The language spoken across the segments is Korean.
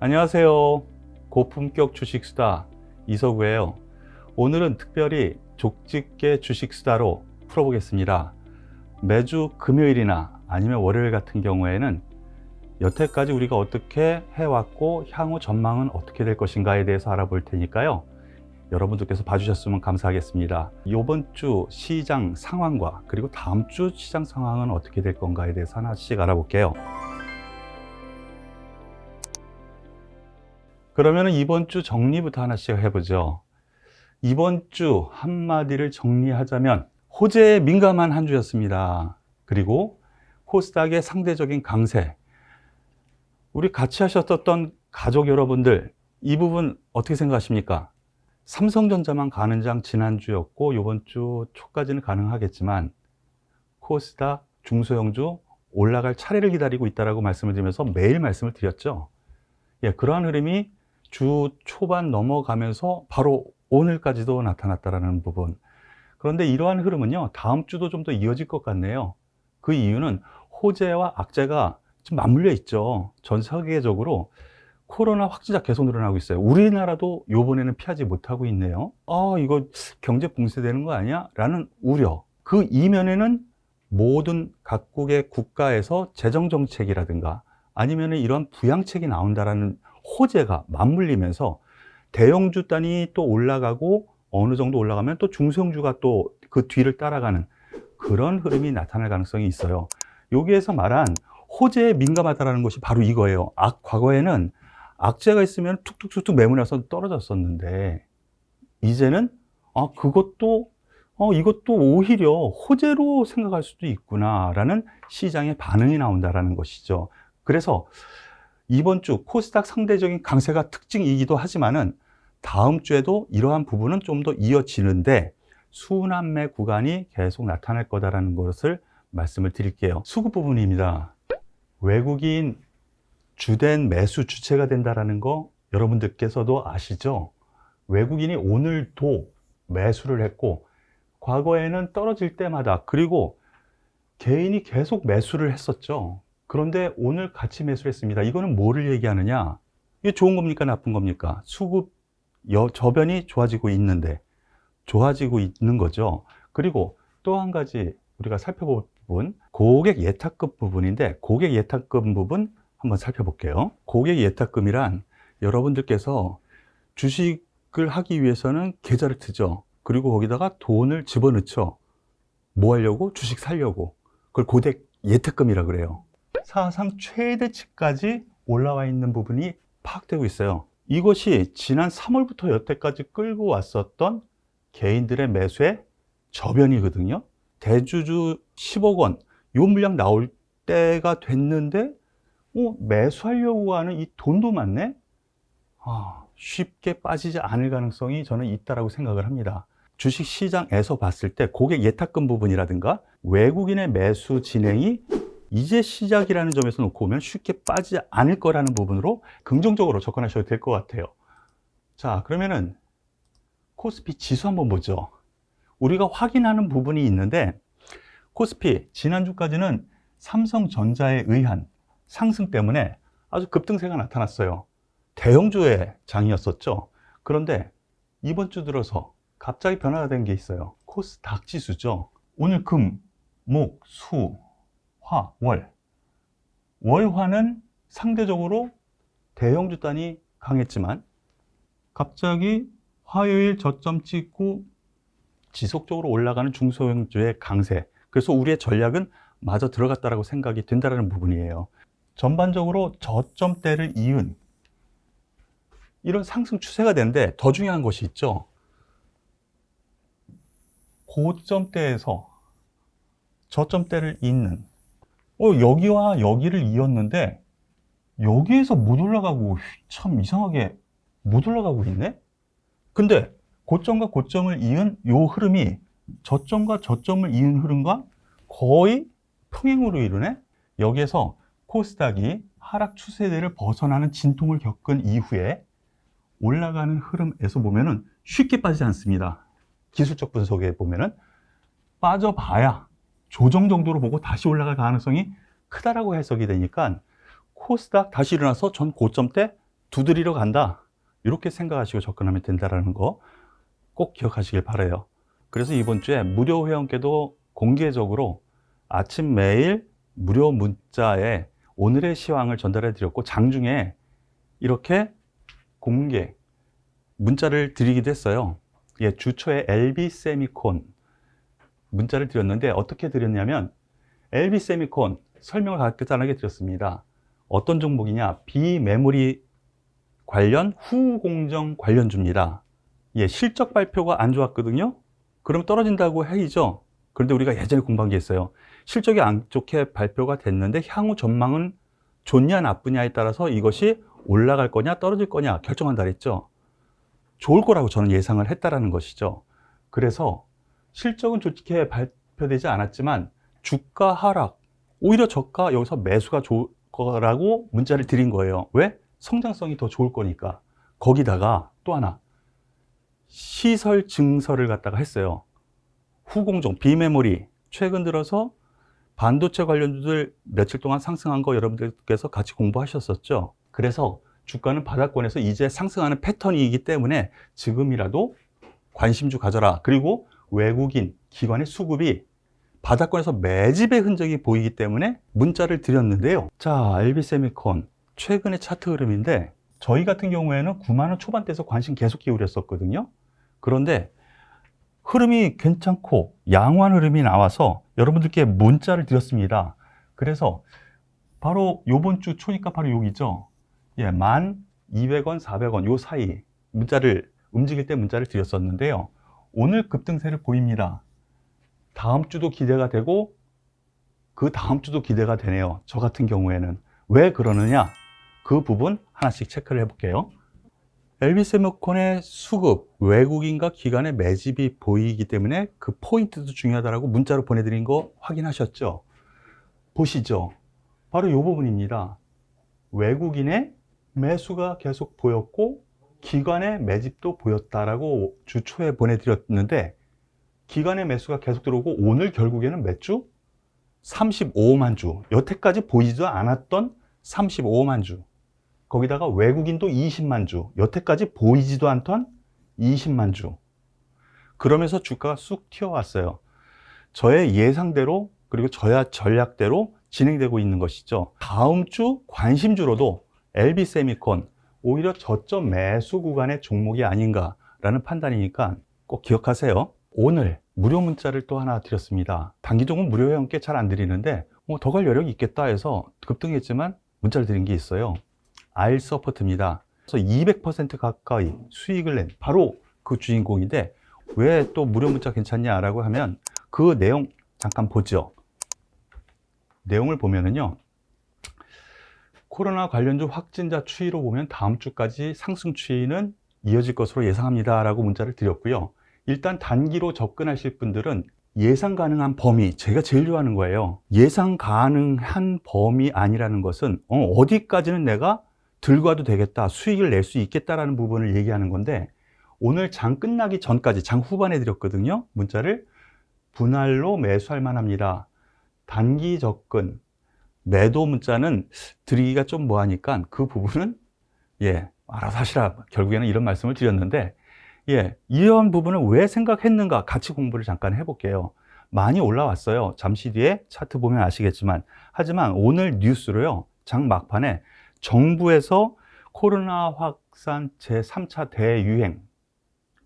안녕하세요. 고품격 주식수다 이서구예요. 오늘은 특별히 족집게 주식수다로 풀어보겠습니다. 매주 금요일이나 아니면 월요일 같은 경우에는 여태까지 우리가 어떻게 해왔고 향후 전망은 어떻게 될 것인가에 대해서 알아볼 테니까요. 여러분들께서 봐주셨으면 감사하겠습니다. 이번 주 시장 상황과 그리고 다음 주 시장 상황은 어떻게 될 건가에 대해서 하나씩 알아볼게요. 그러면 이번 주 정리부터 하나씩 해보죠. 이번 주 한마디를 정리하자면 호재에 민감한 한 주였습니다. 그리고 코스닥의 상대적인 강세. 우리 같이 하셨던 가족 여러분들, 이 부분 어떻게 생각하십니까? 삼성전자만 가는 장 지난주였고 이번 주 초까지는 가능하겠지만 코스닥 중소형주 올라갈 차례를 기다리고 있다고 말씀을 드리면서 매일 말씀을 드렸죠. 그러한 흐름이 주 초반 넘어가면서 바로 오늘까지도 나타났다는 부분. 그런데 이러한 흐름은요, 다음 주도 좀 더 이어질 것 같네요. 그 이유는 호재와 악재가 좀 맞물려 있죠. 전 세계적으로 코로나 확진자 계속 늘어나고 있어요. 우리나라도 요번에는 피하지 못하고 있네요. 이거 경제 붕괴되는 거 아니야? 라는 우려. 그 이면에는 모든 각국의 국가에서 재정정책이라든가 아니면 이런 부양책이 나온다라는 호재가 맞물리면서 대형주 단이 또 올라가고 어느 정도 올라가면 또 중소형주가 또 그 뒤를 따라가는 그런 흐름이 나타날 가능성이 있어요. 여기에서 말한 호재에 민감하다는 것이 바로 이거예요. 과거에는 악재가 있으면 툭툭툭툭 매물려서 떨어졌었는데 이제는 이것도 오히려 호재로 생각할 수도 있구나라는 시장의 반응이 나온다는 것이죠. 그래서 이번 주 코스닥 상대적인 강세가 특징이기도 하지만은 다음 주에도 이러한 부분은 좀 더 이어지는데 순환매 구간이 계속 나타날 거다라는 것을 말씀을 드릴게요. 수급 부분입니다. 외국인 주된 매수 주체가 된다라는 거 여러분들께서도 아시죠? 외국인이 오늘도 매수를 했고 과거에는 떨어질 때마다 그리고 개인이 계속 매수를 했었죠. 그런데 오늘 같이 매수를 했습니다. 이거는 뭐를 얘기하느냐? 이게 좋은 겁니까? 나쁜 겁니까? 수급 저변이 좋아지고 있는데 좋아지고 있는 거죠. 그리고 또 한 가지 우리가 살펴볼 부분, 고객 예탁금 부분인데 고객 예탁금 부분 한번 살펴볼게요. 고객 예탁금이란 여러분들께서 주식을 하기 위해서는 계좌를 트죠. 그리고 거기다가 돈을 집어넣죠. 뭐 하려고? 주식 사려고. 그걸 고객 예탁금이라 그래요. 사상 최대치까지 올라와 있는 부분이 파악되고 있어요. 이것이 지난 3월부터 여태까지 끌고 왔었던 개인들의 매수의 저변이거든요. 대주주 10억 원, 요 물량 나올 때가 됐는데 매수하려고 하는 이 돈도 많네? 쉽게 빠지지 않을 가능성이 저는 있다고 생각을 합니다. 주식 시장에서 봤을 때 고객 예탁금 부분이라든가 외국인의 매수 진행이 이제 시작이라는 점에서 놓고 보면 쉽게 빠지지 않을 거라는 부분으로 긍정적으로 접근하셔도 될 것 같아요. 자, 그러면은 코스피 지수 한번 보죠. 우리가 확인하는 부분이 있는데 코스피 지난주까지는 삼성전자에 의한 상승 때문에 아주 급등세가 나타났어요. 대형주의 장이었었죠. 그런데 이번 주 들어서 갑자기 변화가 된 게 있어요. 코스닥 지수죠. 오늘 금, 목, 수, 화, 월. 월화는 상대적으로 대형주 단이 강했지만 갑자기 화요일 저점 찍고 지속적으로 올라가는 중소형주의 강세. 그래서 우리의 전략은 마저 들어갔다라고 생각이 된다는 부분이에요. 전반적으로 저점대를 이은 이런 상승 추세가 되는데 더 중요한 것이 있죠. 고점대에서 저점대를 잇는 여기와 여기를 이었는데 여기에서 못 올라가고 참 이상하게 못 올라가고 있네? 근데 고점과 고점을 이은 요 흐름이 저점과 저점을 이은 흐름과 거의 평행으로 이루네? 여기에서 코스닥이 하락 추세대를 벗어나는 진통을 겪은 이후에 올라가는 흐름에서 보면은 쉽게 빠지지 않습니다. 기술적 분석에 보면은 빠져봐야 조정 정도로 보고 다시 올라갈 가능성이 크다라고 해석이 되니까 코스닥 다시 일어나서 전 고점 때 두드리러 간다. 이렇게 생각하시고 접근하면 된다는 거 꼭 기억하시길 바라요. 그래서 이번 주에 무료 회원께도 공개적으로 아침 매일 무료 문자에 오늘의 시황을 전달해 드렸고, 장중에 이렇게 공개 문자를 드리기도 했어요. 예, 주초에 LB 세미콘 문자를 드렸는데 어떻게 드렸냐면, LB 세미콘 설명을 간단하게 드렸습니다. 어떤 종목이냐, 비메모리 관련 후공정 관련주입니다. 예, 실적 발표가 안 좋았거든요. 그럼 떨어진다고 해이죠. 그런데 우리가 예전에 공부한 게 있어요. 실적이 안 좋게 발표가 됐는데 향후 전망은 좋냐 나쁘냐에 따라서 이것이 올라갈 거냐 떨어질 거냐 결정한다 그랬죠. 좋을 거라고 저는 예상을 했다라는 것이죠. 그래서 실적은 좋게 발표되지 않았지만 주가 하락, 오히려 저가 여기서 매수가 좋을 거라고 문자를 드린 거예요. 왜? 성장성이 더 좋을 거니까. 거기다가 또 하나, 시설 증설을 갖다가 했어요. 후공정, 비메모리, 최근 들어서 반도체 관련주들 며칠 동안 상승한 거 여러분들께서 같이 공부하셨었죠. 그래서 주가는 바닥권에서 이제 상승하는 패턴이기 때문에 지금이라도 관심주 가져라. 그리고 외국인 기관의 수급이 바닥권에서 매집의 흔적이 보이기 때문에 문자를 드렸는데요. 자, LB세미콘 최근의 차트 흐름인데, 저희 같은 경우에는 9만 원 초반대에서 관심 계속 기울였었거든요. 그런데 흐름이 괜찮고 양호한 흐름이 나와서 여러분들께 문자를 드렸습니다. 그래서 바로 요번 주 초니까 바로 여기죠. 예, 1,200원, 400원 요 사이 문자를 움직일 때 문자를 드렸었는데요. 오늘 급등세를 보입니다. 다음 주도 기대가 되고 그 다음 주도 기대가 되네요. 저 같은 경우에는. 왜 그러느냐? 그 부분 하나씩 체크를 해볼게요. LB세미콘의 수급, 외국인과 기관의 매집이 보이기 때문에 그 포인트도 중요하다고 문자로 보내드린 거 확인하셨죠? 보시죠. 바로 이 부분입니다. 외국인의 매수가 계속 보였고 기관의 매집도 보였다라고 주초에 보내드렸는데, 기관의 매수가 계속 들어오고 오늘 결국에는 몇 주? 35만 주. 여태까지 보이지도 않았던 35만 주. 거기다가 외국인도 20만 주. 여태까지 보이지도 않던 20만 주. 그러면서 주가가 쑥 튀어왔어요. 저의 예상대로 그리고 저의 전략대로 진행되고 있는 것이죠. 다음 주 관심주로도 LB세미콘 오히려 저점 매수 구간의 종목이 아닌가라는 판단이니까 꼭 기억하세요. 오늘 무료 문자를 또 하나 드렸습니다. 단기종은 무료 회원께 잘 안 드리는데 더 갈 여력이 있겠다 해서 급등했지만 문자를 드린 게 있어요. R서포트입니다. 그래서 200% 가까이 수익을 낸 바로 그 주인공인데, 왜 또 무료 문자 괜찮냐라고 하면 그 내용 잠깐 보죠. 내용을 보면은요, 코로나 관련주 확진자 추이로 보면 다음 주까지 상승 추이는 이어질 것으로 예상합니다 라고 문자를 드렸고요. 일단 단기로 접근하실 분들은 예상 가능한 범위, 제가 제일 좋아하는 거예요. 예상 가능한 범위 아니라는 것은 어디까지는 내가 들고 와도 되겠다, 수익을 낼 수 있겠다라는 부분을 얘기하는 건데, 오늘 장 끝나기 전까지, 장 후반에 드렸거든요. 문자를 분할로 매수할 만합니다. 단기 접근, 매도 문자는 드리기가 좀 뭐하니까 그 부분은 알아서 하시라, 결국에는 이런 말씀을 드렸는데, 이런 부분을 왜 생각했는가 같이 공부를 잠깐 해볼게요. 많이 올라왔어요. 잠시 뒤에 차트 보면 아시겠지만. 하지만 오늘 뉴스로요, 장 막판에 정부에서 코로나 확산 제3차 대유행,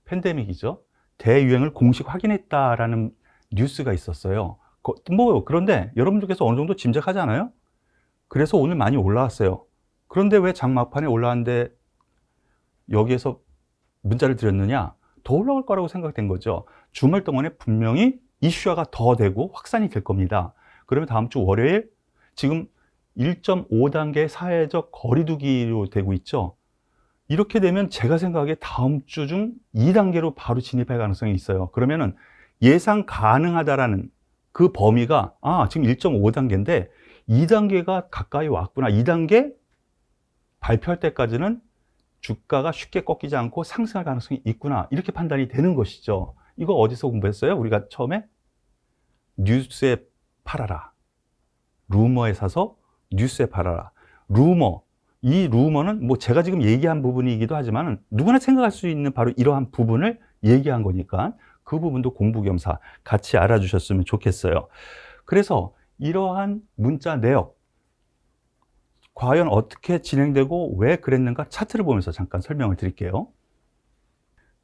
팬데믹이죠, 대유행을 공식 확인했다라는 뉴스가 있었어요. 그런데 여러분들께서 어느 정도 짐작하지 않아요? 그래서 오늘 많이 올라왔어요. 그런데 왜 장 막판에 올라왔는데 여기에서 문자를 드렸느냐? 더 올라갈 거라고 생각된 거죠. 주말 동안에 분명히 이슈화가 더 되고 확산이 될 겁니다. 그러면 다음 주 월요일, 지금 1.5단계 사회적 거리두기로 되고 있죠. 이렇게 되면 제가 생각하기에 다음 주 중 2단계로 바로 진입할 가능성이 있어요. 그러면은 예상 가능하다라는 그 범위가 지금 1.5단계인데 2단계가 가까이 왔구나. 2단계 발표할 때까지는 주가가 쉽게 꺾이지 않고 상승할 가능성이 있구나, 이렇게 판단이 되는 것이죠. 이거 어디서 공부했어요? 우리가 처음에 뉴스에 팔아라, 루머에 사서 뉴스에 팔아라. 루머, 이 루머는 뭐 제가 지금 얘기한 부분이기도 하지만 누구나 생각할 수 있는 바로 이러한 부분을 얘기한 거니까 그 부분도 공부겸사 같이 알아주셨으면 좋겠어요. 그래서 이러한 문자 내역 과연 어떻게 진행되고 왜 그랬는가 차트를 보면서 잠깐 설명을 드릴게요.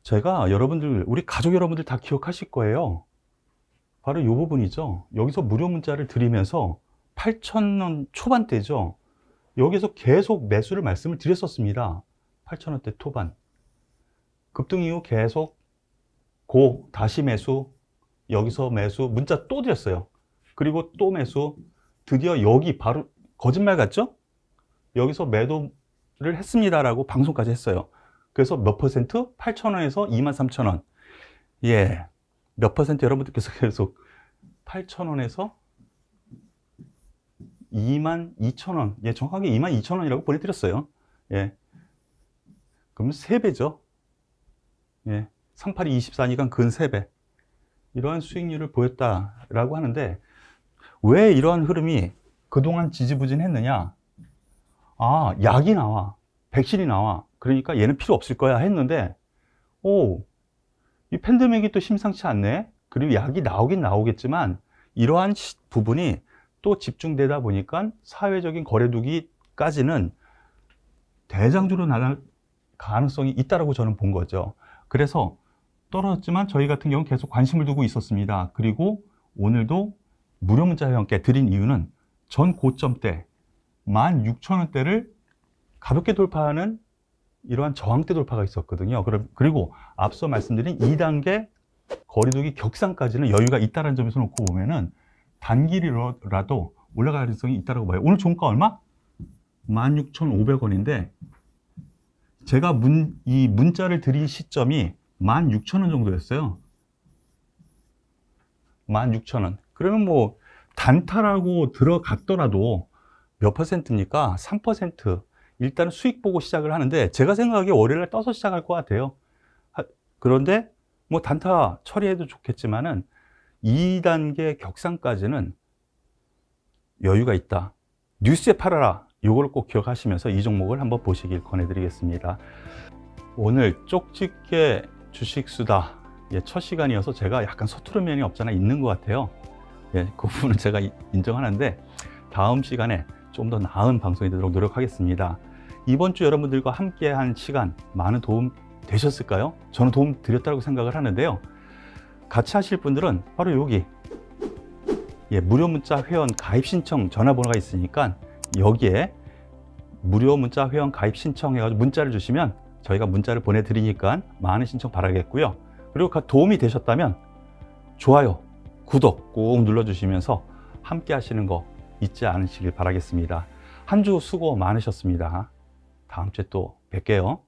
제가 여러분들, 우리 가족 여러분들 다 기억하실 거예요. 바로 이 부분이죠. 여기서 무료 문자를 드리면서 8,000원 초반대죠. 여기서 계속 매수를 말씀을 드렸었습니다. 8,000원대 토반. 급등 이후 계속 다시 매수, 여기서 매수, 문자 또 드렸어요. 그리고 또 매수, 드디어 여기 바로 거짓말 같죠? 여기서 매도를 했습니다라고 방송까지 했어요. 그래서 몇 퍼센트? 8,000원에서 23,000원. 예. 몇 퍼센트 여러분들께서 계속 8,000원에서 22,000원. 예, 정확하게 22,000원이라고 보내드렸어요. 예. 그러면 3배죠. 예. 38이 24니까 근 3배. 이러한 수익률을 보였다라고 하는데, 왜 이러한 흐름이 그동안 지지부진했느냐? 아, 약이 나와. 백신이 나와. 그러니까 얘는 필요 없을 거야 했는데, 이 팬데믹이 또 심상치 않네. 그리고 약이 나오긴 나오겠지만, 이러한 부분이 또 집중되다 보니까 사회적인 거래두기까지는 대장주로 나갈 가능성이 있다라고 저는 본 거죠. 그래서 떨어졌지만 저희 같은 경우는 계속 관심을 두고 있었습니다. 그리고 오늘도 무료 문자 회원께 드린 이유는 전 고점 때 16,000원대를 가볍게 돌파하는 이러한 저항대 돌파가 있었거든요. 그리고 앞서 말씀드린 2단계 거리두기 격상까지는 여유가 있다는 점에서 놓고 보면은 단기라도 올라갈 가능성이 있다고 봐요. 오늘 종가 얼마? 16,500원인데 제가 이 문자를 드린 시점이 16,000원 정도였어요. 16,000원. 그러면 뭐 단타라고 들어갔더라도 몇 퍼센트입니까? 3%. 일단 수익 보고 시작을 하는데 제가 생각하기에 월요일날 떠서 시작할 것 같아요. 그런데 뭐 단타 처리해도 좋겠지만은 2단계 격상까지는 여유가 있다. 뉴스에 팔아라. 이걸 꼭 기억하시면서 이 종목을 한번 보시길 권해드리겠습니다. 오늘 쪽집게 주식수다. 예, 첫 시간이어서 제가 약간 서투른 면이 없잖아 있는 것 같아요. 예, 그 부분은 제가 인정하는데 다음 시간에 좀 더 나은 방송이 되도록 노력하겠습니다. 이번 주 여러분들과 함께한 시간 많은 도움 되셨을까요? 저는 도움 드렸다고 생각을 하는데요. 같이 하실 분들은 바로 여기 무료 문자 회원 가입 신청 전화번호가 있으니까 여기에 무료 문자 회원 가입 신청해가지고 문자를 주시면 저희가 문자를 보내드리니까 많은 신청 바라겠고요. 그리고 도움이 되셨다면 좋아요, 구독 꼭 눌러주시면서 함께 하시는 거 잊지 않으시길 바라겠습니다. 한 주 수고 많으셨습니다. 다음 주에 또 뵐게요.